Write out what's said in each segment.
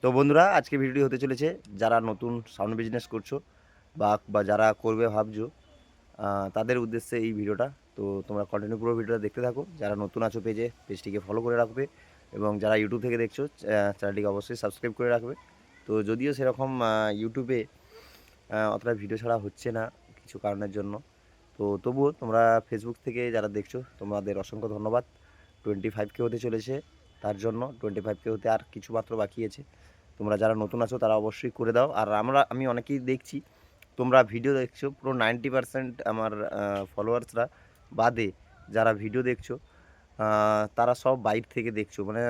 তো বন্ধুরা, আজকে ভিডিওটি হতে চলেছে যারা নতুন সাউন্ড বিজনেস করছো বা যারা করবে ভাবছো, তাদের উদ্দেশ্যে এই ভিডিওটা। তো তোমরা কন্টিনিউ পুরো ভিডিওটা দেখতে থাকো। যারা নতুন আছো পেজটিকে ফলো করে রাখবে, এবং যারা ইউটিউব থেকে দেখছো চ্যানেলটিকে অবশ্যই সাবস্ক্রাইব করে রাখবে। তো যদিও সেরকম ইউটিউবে অতটা ভিডিও ছাড়া হচ্ছে না কিছু কারণের জন্য, তো তবুও তোমরা ফেসবুক থেকে যারা দেখছো তোমাদের অসংখ্য ধন্যবাদ। 25K হতে চলেছে, তার জন্য 25K হতে আর কিছু মাত্র বাকি আছে। তোমরা যারা নতুন আছো তারা অবশ্যই করে দাও। আর আমি অনেকেই দেখছি তোমরা ভিডিও দেখছো, পুরো 90% আমার ফলোয়ার্সরা বাদে যারা ভিডিও দেখছো তারা সব বাইরে থেকে দেখছো, মানে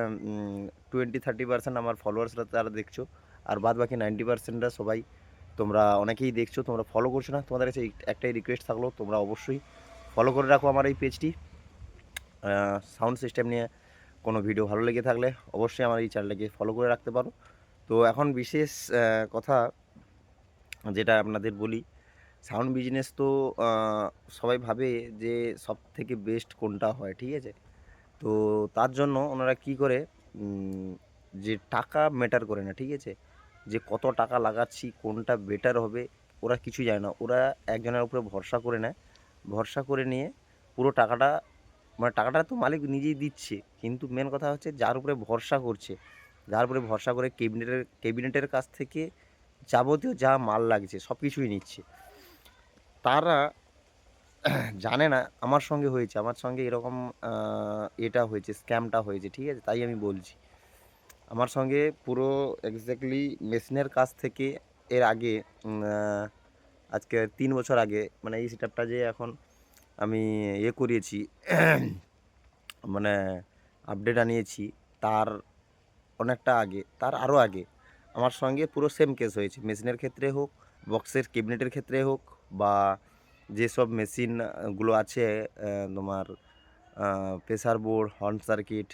20-30% আমার ফলোয়ার্সরা তারা দেখছো, আর বাদ বাকি 90%রা সবাই তোমরা অনেকেই দেখছো, তোমরা ফলো করছো না। তোমাদের কাছে একটাই রিকোয়েস্ট থাকলো, তোমরা অবশ্যই ফলো করে রাখো আমার এই পেজটি। সাউন্ড সিস্টেম নিয়ে কোনো ভিডিও ভালো লেগে থাকলে অবশ্যই আমার এই চ্যানেলটাকে ফলো করে রাখতে পারো। তো এখন বিশেষ কথা যেটা আপনাদের বলি, সাউন্ড বিজনেস তো সবাই ভাবে যে সব থেকে বেস্ট কোনটা হয়, ঠিক আছে? তো তার জন্য ওনারা কি করে, যে টাকা ম্যাটার করে না, ঠিক আছে? যে কত টাকা লাগাচ্ছি, কোনটা বেটার হবে, ওরা কিছুই জানে না। ওরা একজনের উপরে ভরসা করে নেয়, ভরসা করে নিয়ে পুরো টাকাটা, মানে টাকাটা তো মালিক নিজেই দিচ্ছে, কিন্তু মেন কথা হচ্ছে যার উপরে ভরসা করছে, যার উপরে ভরসা করে ক্যাবিনেটের কাছ থেকে যাবতীয় যা মাল লাগছে সব কিছুই নিচ্ছে। তারা জানে না আমার সঙ্গে হয়েছে, আমার সঙ্গে এরকম এটা হয়েছে, স্ক্যামটা হয়েছে, ঠিক আছে? তাই আমি বলছি, আমার সঙ্গে পুরো এক্স্যাক্টলি মেশিনের কাছ থেকে এর আগে আজকে 3 বছর আগে, মানে এই সেটআপটা যে এখন আমি করিয়েছি, মানে আপডেট আনিয়েছি, তার অনেকটা আগে, তার আরও আগে আমার সঙ্গে পুরো সেম কেস হয়েছে। মেশিনের ক্ষেত্রে হোক, বক্সের ক্যাবিনেটের ক্ষেত্রে হোক, বা যেসব মেশিনগুলো আছে, তোমার প্রেসার বোর্ড, হর্ন সার্কিট,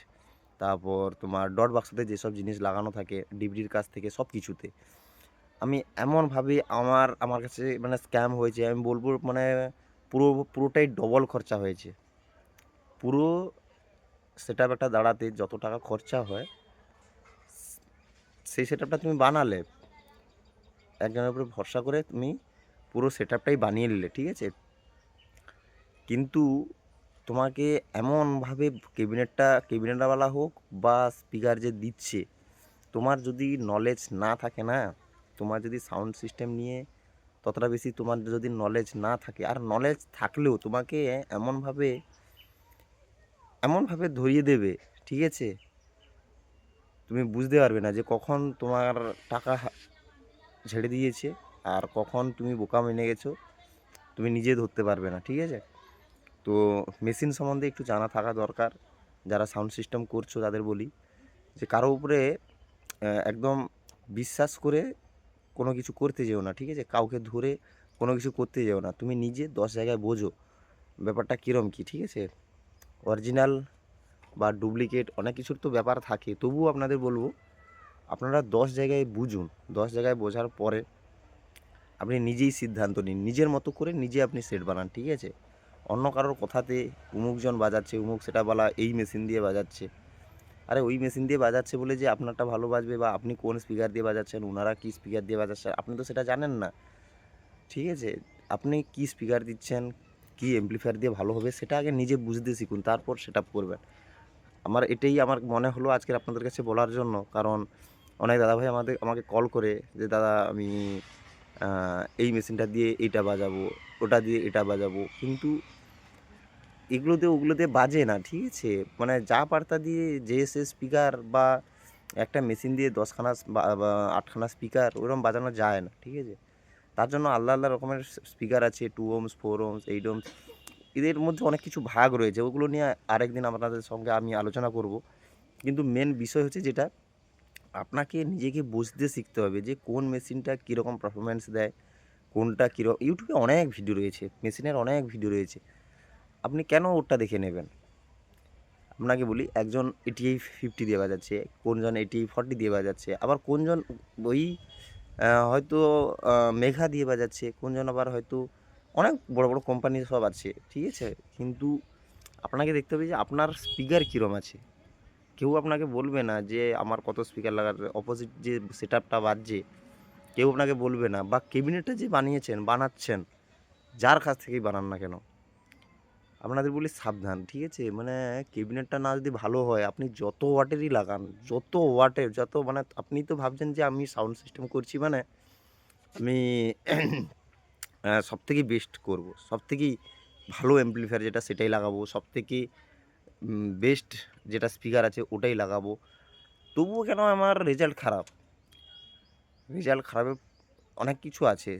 তারপর তোমার ডট বাক্সতে যেসব জিনিস লাগানো থাকে ডিবির কাছ থেকে সব কিছুতে আমি এমনভাবে আমার কাছে মানে স্ক্যাম হয়েছে, আমি বলবো মানে পুরোটাই ডবল খরচা হয়েছে। পুরো সেটআপ একটা দাঁড়াতে যত টাকা খরচা হয়, সেই সেটআপটা তুমি বানালে একজনের উপরে ভরসা করে, তুমি পুরো সেটআপটাই বানিয়ে নিলে, ঠিক আছে? কিন্তু তোমাকে এমনভাবে ক্যাবিনেটওয়ালা হোক বা স্পিকার যে দিচ্ছে, তোমার যদি নলেজ না থাকে না, তোমার যদি সাউন্ড সিস্টেম নিয়ে ততটা বেশি তোমার যদি নলেজ না থাকে, আর নলেজ থাকলেও তোমাকে এমনভাবে এমনভাবে ধরিয়ে দেবে, ঠিক আছে? তুমি বুঝতে পারবে না যে কখন তোমার টাকা ছেড়ে দিয়েছে আর কখন তুমি বোকা মেনে গেছো, তুমি নিজে ধরতে পারবে না, ঠিক আছে? তো মেশিন সম্বন্ধে একটু জানা থাকা দরকার। যারা সাউন্ড সিস্টেম করছো তাদের বলি যে কারো উপরে একদম বিশ্বাস করে কোনো কিছু করতে যেও না, ঠিক আছে? কাউকে ধরে কোনো কিছু করতে যেও না। তুমি নিজে 10 জায়গায় বোঝো ব্যাপারটা কীরম কী, ঠিক আছে? অরিজিনাল বা ডুপ্লিকেট অনেক কিছুর তো ব্যাপার থাকে, তবুও আপনাদের বলবো আপনারা 10 জায়গায় বুঝুন। 10 জায়গায় বোঝার পরে আপনি নিজেই সিদ্ধান্ত নিন, নিজের মতো করে নিজে আপনি সেট বানান, ঠিক আছে? অন্য কারোর কথাতে অমুকজন বাজাচ্ছে, অমুক সেটা বলা এই মেশিন দিয়ে বাজাচ্ছে, আরে ওই মেশিন দিয়ে বাজাচ্ছে বলে যে আপনারটা ভালো বাজবে, বা আপনি কোন স্পিকার দিয়ে বাজাচ্ছেন, ওনারা কী স্পিকার দিয়ে বাজাচ্ছে আপনি তো সেটা জানেন না, ঠিক আছে? আপনি কী স্পিকার দিচ্ছেন, কী অ্যাম্প্লিফায়ার দিয়ে ভালো হবে, সেটা আগে নিজে বুঝতে শিখুন, তারপর সেটআপ করবেন। এটাই আমার মনে হলো আজকের আপনাদের কাছে বলার জন্য, কারণ অনেক দাদাভাই আমাকে কল করে যে দাদা আমি এই মেশিনটা দিয়ে এইটা বাজাবো, ওটা দিয়ে এটা বাজাবো, কিন্তু ওগুলোতে বাজে না, ঠিক আছে? মানে যা পারতা দিয়ে যে সে স্পিকার বা একটা মেশিন দিয়ে 10খানা বা 8খানা স্পিকার ওরকম বাজানো যায় না, ঠিক আছে? তার জন্য আলাদা আলাদা রকমের স্পিকার আছে, 2 ohms, 4 ohms, 8 ohms, এদের মধ্যে অনেক কিছু ভাগ রয়েছে, ওগুলো নিয়ে আরেকদিন আপনাদের সঙ্গে আমি আলোচনা করব। কিন্তু মেন বিষয় হচ্ছে যেটা, আপনাকে নিজেকে বুঝতে শিখতে হবে যে কোন মেশিনটা কীরকম পারফরমেন্স দেয়, কোনটা কীরকম। ইউটিউবে অনেক ভিডিও রয়েছে, মেশিনের অনেক ভিডিও রয়েছে, আপনি কেন ওরটা দেখে নেবেন? আপনাকে বলি, একজন এটিআই 50 দিয়ে বাজাচ্ছে, কোনজন এটিআই 40 দিয়ে বাজাচ্ছে, আবার কোনজন ওই হয়তো মেঘা দিয়ে বাজাচ্ছে, কোনজন আবার হয়তো অনেক বড় বড় কোম্পানি সব আছে, ঠিক আছে? কিন্তু আপনাকে দেখতে হবে যে আপনার স্পিকার কীরকম আছে, কেউ আপনাকে বলবে না যে আমার কত স্পিকার লাগার, অপোজিট যে সেটআপটা বাজছে কেউ আপনাকে বলবে না, বা ক্যাবিনেটটা যে বানাচ্ছেন যার কাছ থেকেই বানান না কেন, আপনাদের বলি সাবধান, ঠিক আছে? মানে ক্যাবিনেটটা না যদি ভালো হয়, আপনি যত ওয়াটেরই লাগান, যত ওয়াটের, যত মানে আপনি তো ভাবছেন যে আমি সাউন্ড সিস্টেম করছি মানে আমি সবথেকে বেস্ট করব, সবথেকেই ভালো অ্যাম্প্লিফায়ার যেটা সেটাই লাগাবো, সবথেকে বেস্ট যেটা স্পিকার আছে ওটাই লাগাবো। তবুও কেন আমার রেজাল্ট খারাপ? রেজাল্ট খারাপের অনেক কিছু আছে।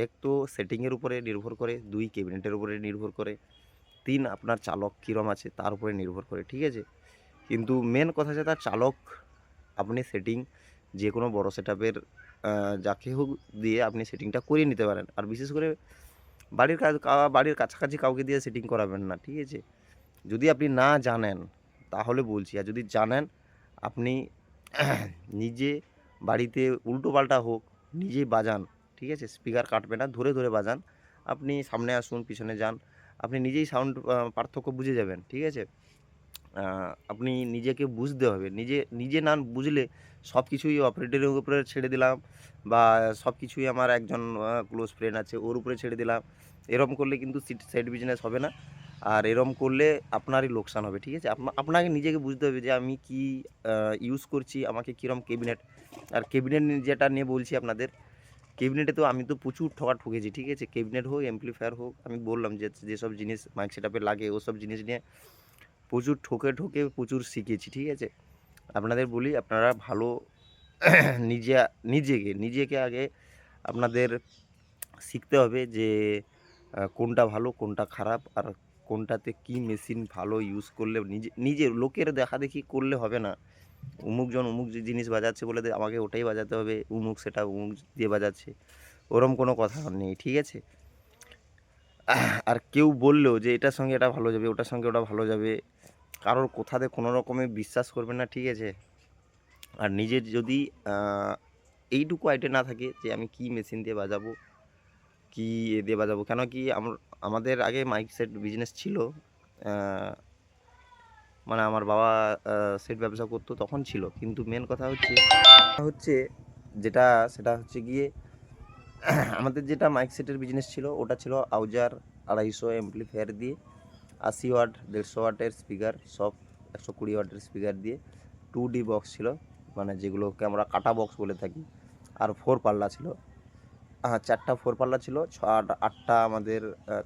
এক তো সেটিংয়ের উপরে নির্ভর করে, 2 ক্যাবিনেটের উপরে নির্ভর করে, 3 আপনার চালক কীরকম আছে তার উপরে নির্ভর করে, ঠিক আছে? কিন্তু মেন কথা হচ্ছে তার চালক, আপনি সেটিং যে কোনো বড় সেটআপের যাকে হোক দিয়ে আপনি সেটিংটা করিয়ে নিতে পারেন। আর বিশেষ করে বাড়ির কাছাকাছি কাউকে দিয়ে সেটিং করাবেন না, ঠিক আছে? যদি আপনি না জানেন তাহলে বলছি, আর যদি জানেন আপনি নিজে বাড়িতে উল্টোপাল্টা হোক নিজেই বাজান, ঠিক আছে? স্পিকার কাটবে না, ধরে ধরে বাজান। আপনি সামনে আসুন, পিছনে যান, আপনি নিজেই সাউন্ড পার্থক্য বুঝে যাবেন, ঠিক আছে? আপনি নিজেকে বুঝতে হবে, নিজে নিজে না বুঝলে সব কিছুই অপারেটরের উপরে ছেড়ে দিলাম, বা সব কিছুই আমার একজন ক্লোজ ফ্রেন্ড আছে ওর উপরে ছেড়ে দিলাম, এরকম করলে কিন্তু সাইড বিজনেস হবে না। আর এরম করলে আপনারই লোকসান হবে, ঠিক আছে? আপনাকে নিজেকে বুঝতে হবে যে আমি কি ইউজ করছি, আমাকে কীরকম ক্যাবিনেট। আর ক্যাবিনেট যেটা নিয়ে বলছি আপনাদের, ক্যাবিনেটে তো আমি তো প্রচুর ঠকেছি, ঠিক আছে? ক্যাবিনেট হোক, অ্যাম্প্লিফায়ার হোক, আমি বললাম যে যেসব জিনিস মাইক সেটআপে লাগে ওসব জিনিস নিয়ে প্রচুর ঠকে প্রচুর শিখেছি, ঠিক আছে? আপনাদের বলি আপনারা ভালো নিজে নিজেকে আগে আপনাদের শিখতে হবে যে কোনটা ভালো কোনটা খারাপ, আর কোনটাতে কি মেশিন ভালো ইউজ করলে নিজে লোকের দেখাদেখি করলে হবে না। অমুকজন অমুক যে জিনিস বাজাচ্ছে বলে আমাকে ওটাই বাজাতে হবে, অমুক সেটা অমুক দিয়ে বাজাচ্ছে, ওরম কোনো কথা নেই, ঠিক আছে? আর কেউ বললেও যে এটার সঙ্গে এটা ভালো যাবে, ওটার সঙ্গে ওটা ভালো যাবে, কারোর কথাতে কোনো রকমে বিশ্বাস করবেন না, ঠিক আছে? আর নিজের যদি এইটুকু আইডিয়া না থাকে যে আমি কি মেশিন দিয়ে বাজাবো, কি এ দিয়ে বাজাবো, কেন কি আমাদের আগে মাইক সেট বিজনেস ছিল, মানে আমার বাবা সেট ব্যবসা করতো তখন ছিল, কিন্তু মেন কথা হচ্ছে যেটা সেটা হচ্ছে গিয়ে আমাদের যেটা মাইক সেটের বিজনেস ছিল ওটা ছিল আউজার 250 অ্যাম্প্লিফায়ার দিয়ে, 80 ওয়াট 150 ওয়াটের স্পিকার, সব 120 ওয়াটের স্পিকার দিয়ে 2D বক্স ছিল, মানে যেগুলোকে আমরা কাটা বক্স বলে থাকি। আর 4 পাল্লা ছিল, 4টা 4 পাল্লা ছিল, 8টা আমাদের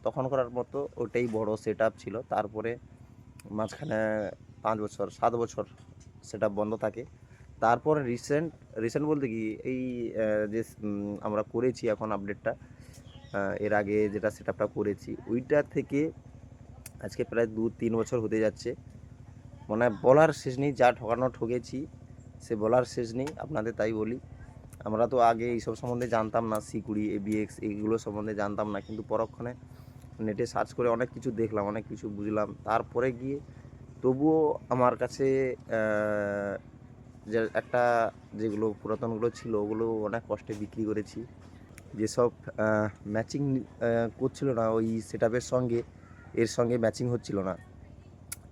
তখনকার মতো ওটাই বড় সেট ছিল। তারপরে মাঝখানে 5 বছর 7 বছর সেটআপ বন্ধ থাকে। তারপর রিসেন্ট বলতে কি এই যে আমরা করেছি এখন আপডেটটা, এর আগে যেটা সেটআপটা করেছি ওইটা থেকে আজকে প্রায় 2-3 বছর হতে যাচ্ছে। মানে বলার শেষ নেই, যা ঠকেছি সে বলার শেষ নেই। আপনাদের তাই বলি, আমরা তো আগে এইসব সম্বন্ধে জানতাম না, C20 ABX এইগুলো সম্বন্ধে জানতাম না, কিন্তু পরক্ষণে নেটে সার্চ করে অনেক কিছু দেখলাম, অনেক কিছু বুঝলাম, তারপরে গিয়ে তবুও আমার কাছে যে একটা যেগুলো পুরাতনগুলো ছিল ওগুলো অনেক কষ্টে বিক্রি করেছি। যেসব ম্যাচিং করছিল না ওই সেটআপের সঙ্গে, এর সঙ্গে ম্যাচিং হচ্ছিল না,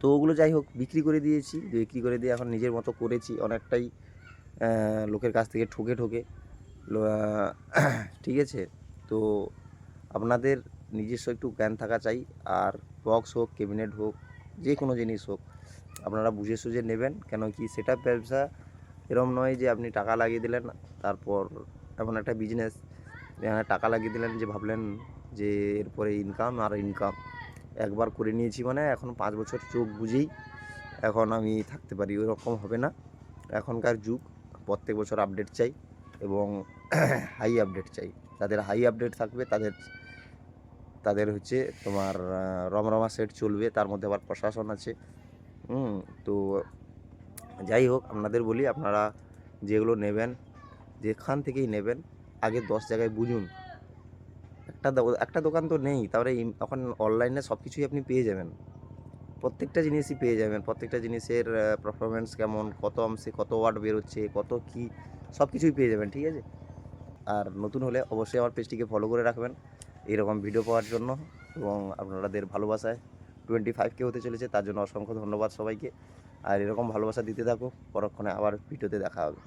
তো ওগুলো যাই হোক বিক্রি করে দিয়েছি। বিক্রি করে দিয়ে এখন নিজের মতো করেছি অনেকটাই, লোকের কাছ থেকে ঠকে ঠিক আছে? তো আপনাদের নিজস্ব একটু জ্ঞান থাকা চাই। আর বক্স হোক, ক্যাবিনেট হোক, যে কোনো জিনিস হোক আপনারা বুঝে সুঝে নেবেন, কেন কি সেটআপ ব্যবসা এরম নয় যে আপনি টাকা লাগিয়ে দিলেন, তারপর এমন একটা বিজনেস টাকা লাগিয়ে দিলেন যে ভাবলেন যে এরপরে ইনকাম আর ইনকাম, একবার করে নিয়েছি মানে এখন 5 বছর চোখ বুঝেই এখন আমি থাকতে পারি, ওরকম হবে না। এখনকার যুগ, প্রত্যেক বছর আপডেট চাই এবং হাই আপডেট চাই। যাদের হাই আপডেট থাকবে তাদের হচ্ছে তোমার রমরমা সেট চলবে, তার মধ্যে আবার প্রশাসন আছে। তো যাই হোক আপনাদের বলি, আপনারা যেগুলো নেবেন যেখান থেকেই নেবেন আগে 10 জায়গায় বুঝুন। একটা দোকান তো নেই, তারপরে এখন অনলাইনে সব কিছুই আপনি পেয়ে যাবেন, প্রত্যেকটা জিনিসই পেয়ে যাবেন, প্রত্যেকটা জিনিসের পারফরমেন্স কেমন, কত অংশে কত ওয়াট বেরোচ্ছে, কত কী সব কিছুই পেয়ে যাবেন, ঠিক আছে? আর নতুন হলে অবশ্যই আমার পেজটিকে ফলো করে রাখবেন এইরকম ভিডিও পাওয়ার জন্য, এবং আপনাদের ভালোবাসায় 25K হতে চলেছে, তার জন্য অসংখ্য ধন্যবাদ সবাইকে। আর এরকম ভালোবাসা দিতে থাকো, পরক্ষণে আবার ভিডিওতে দেখা হবে।